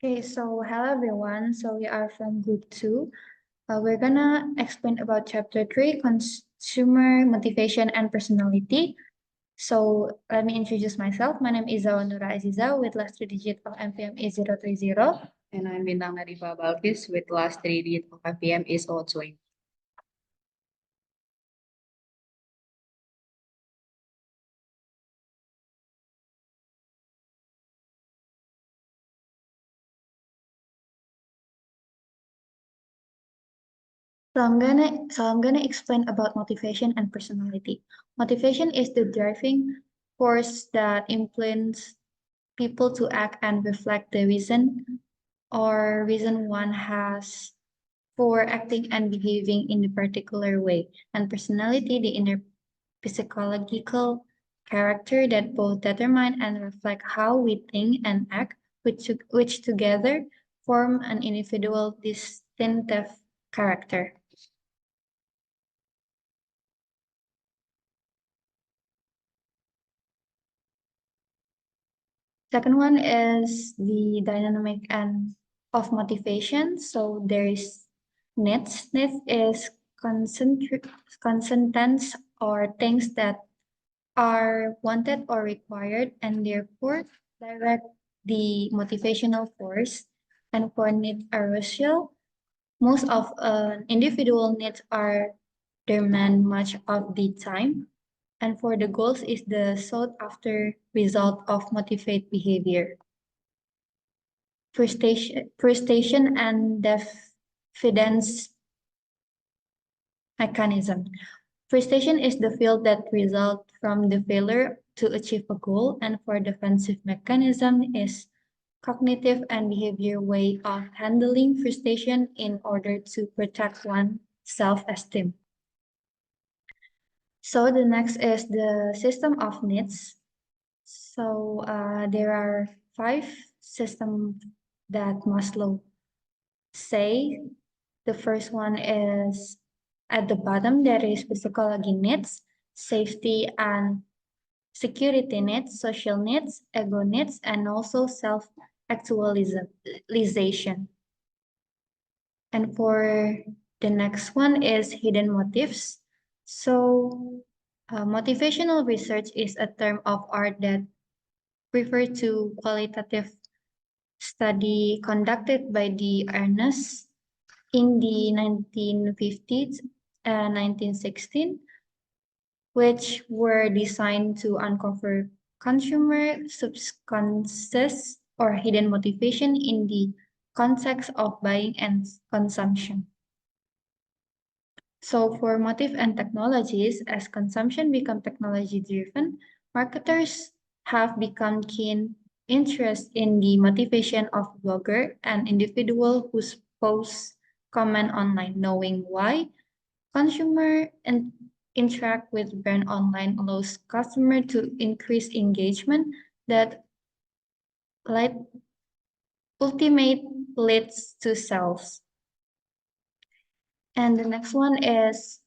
Okay, so hello everyone. So we are from group two. We're gonna explain about chapter three, consumer motivation and personality. So let me introduce myself. My name is Nura Aziza with last three digit of MPM is 030. And I'm Bintang Nadhiva with last three digit of IPM is 020. So I'm gonna explain about motivation and personality. Motivation is the driving force that influences people to act and reflect the reason one has for acting and behaving in a particular way, and personality, the inner psychological character that both determine and reflect how we think and act, which together form an individual distinctive character. Second one is the dynamic and of motivation. So there is needs. Needs is consentence or things that are wanted or required and therefore direct the motivational force. And for need arousal, most of an individual needs are demand much of the time. And for the goals is the sought after result of motivate behavior. Frustration and diffidence mechanism. Frustration is the field that results from the failure to achieve a goal, and for defensive mechanism is cognitive and behavior way of handling frustration in order to protect one's self-esteem. So the next is the system of needs. So there are five systems that Maslow say. The first one is at the bottom, there is physiology needs, safety and security needs, social needs, ego needs, and also self-actualization. And for the next one is hidden motives. So motivational research is a term of art that refer to qualitative study conducted by the Ernest in the 1950s and 1916, which were designed to uncover consumer subconscious or hidden motivation in the context of buying and consumption. So for motive and technologies, as consumption become technology driven, marketers have become keen interest in the motivation of blogger and individual who post comment online, knowing why consumer and interact with brand online allows customer to increase engagement that like ultimate leads to sales. And the next one is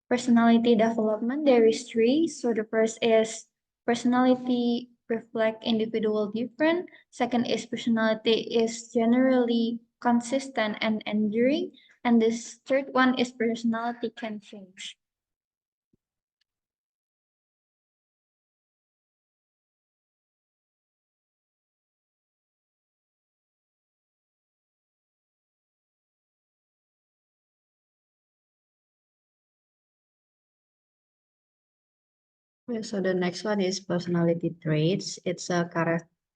personality development. There is three. So the first is personality reflect individual different. Second is personality is generally consistent and enduring. And this third one is personality can change. Okay, so the next one is personality traits. It's a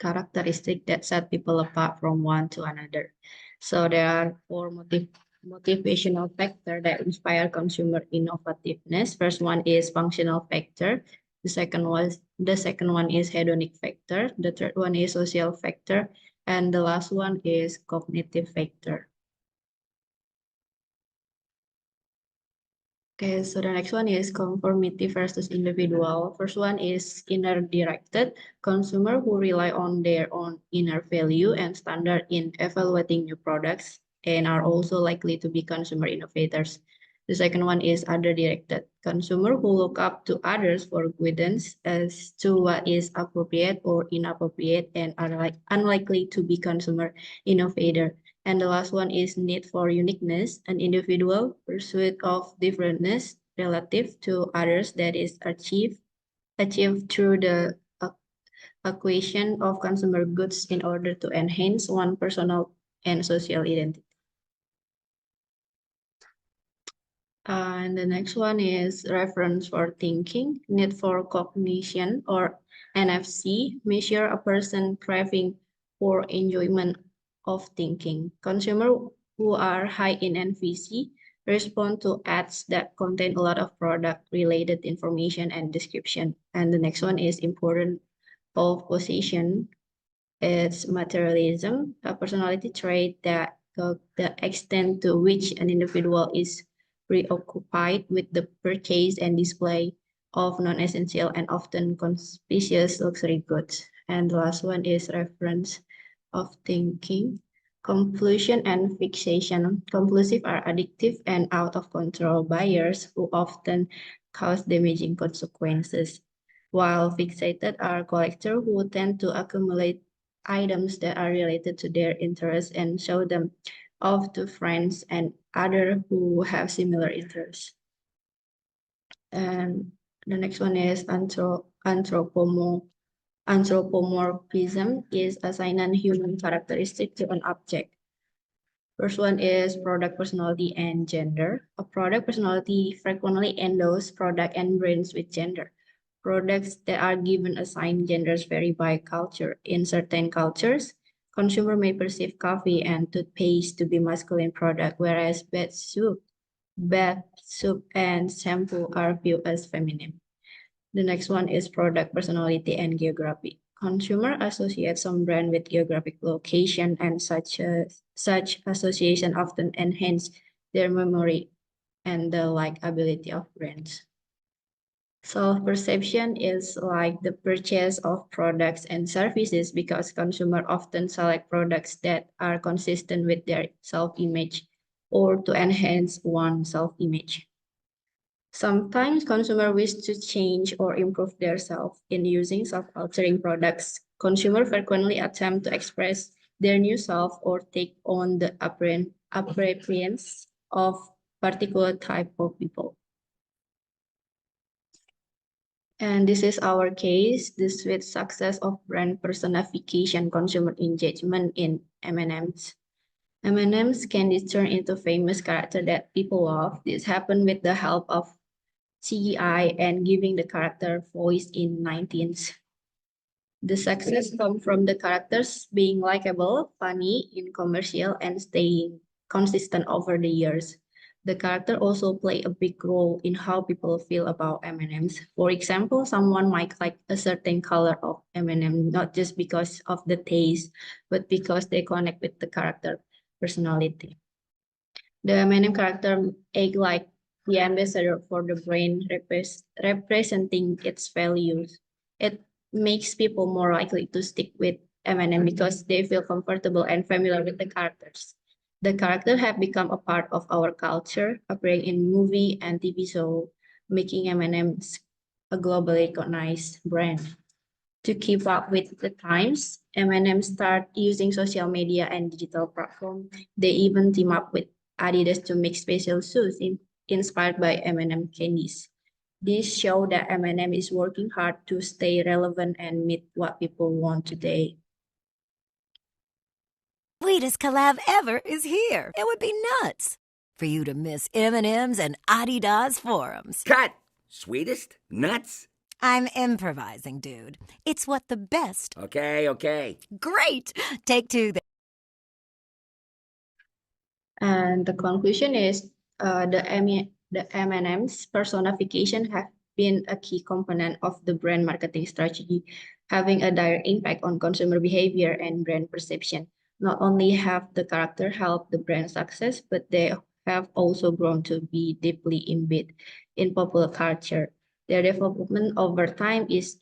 characteristic that set people apart from one to another. So there are four motivational factors that inspire consumer innovativeness. First one is functional factor. The second one is hedonic factor. The third one is social factor, and the last one is cognitive factor. Okay, so the next one is conformity versus individual. First one is inner directed, consumer who rely on their own inner value and standard in evaluating new products and are also likely to be consumer innovators. The second one is other-directed. Consumer who look up to others for guidance as to what is appropriate or inappropriate and are unlikely to be consumer innovator. And the last one is need for uniqueness, an individual pursuit of differentness relative to others that is achieved through the acquisition of consumer goods in order to enhance one personal and social identity. And the next one is reference for thinking, need for cognition, or NFC, measure a person craving for enjoyment of thinking. Consumer who are high in NVC respond to ads that contain a lot of product related information and description. And the next one is important of possession. It's materialism, a personality trait that the extent to which an individual is preoccupied with the purchase and display of non-essential and often conspicuous luxury goods. And the last one is reference of thinking. Compulsion and fixation. Compulsive are addictive and out of control buyers who often cause damaging consequences, while fixated are collectors who tend to accumulate items that are related to their interests and show them off to friends and others who have similar interests. And the next one is anthropomorphism is assigning human characteristic to an object. First one is product personality and gender. A product personality frequently endows product and brands with gender. Products that are given assigned genders vary by culture. In certain cultures, consumer may perceive coffee and toothpaste to be masculine product, whereas bath soup and shampoo are viewed as feminine. The next one is product personality and geography. Consumer associate some brand with geographic location, and such association often enhance their memory and the likability of brands. Self-perception is like the purchase of products and services because consumers often select products that are consistent with their self-image or to enhance one's self-image. Sometimes consumers wish to change or improve their self in using self-altering products. Consumers frequently attempt to express their new self or take on the appearance of particular type of people. And this is our case, the sweet success of brand personification consumer engagement in M&Ms. M&Ms can be turned into famous character that people love. This happened with the help of CGI and giving the character voice in 19th. The success comes from the characters being likable, funny in commercial, and staying consistent over the years. The character also play a big role in how people feel about M&Ms. For example, someone might like a certain color of M&M not just because of the taste, but because they connect with the character personality. The M&M character act like the ambassador for the brand, representing its values. It makes people more likely to stick with M&M because they feel comfortable and familiar with the characters. The characters have become a part of our culture, appearing in movie and TV show, making M&M a globally recognized brand. To keep up with the times, M&M start using social media and digital platform. They even team up with Adidas to make special shoes inspired by M&M candies. This show that M&M is working hard to stay relevant and meet what people want today. Sweetest collab ever is here. It would be nuts for you to miss M&M's and Adidas forums. Cut! Sweetest? Nuts? I'm improvising, dude. It's what the best. Okay. Great! Take two. And the conclusion is the M&M's personification have been a key component of the brand marketing strategy, having a direct impact on consumer behavior and brand perception. Not only have the character helped the brand success, but they have also grown to be deeply embedded in popular culture. Their development over time is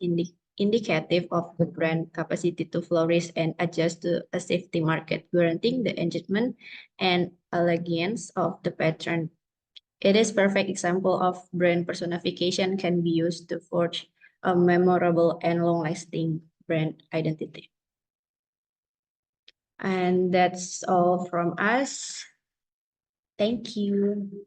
indicative of the brand capacity to flourish and adjust to a safety market, guaranteeing the engagement and elegance of the pattern It is perfect example of brand personification can be used to forge a memorable and long-lasting brand identity. And that's all from us. Thank you.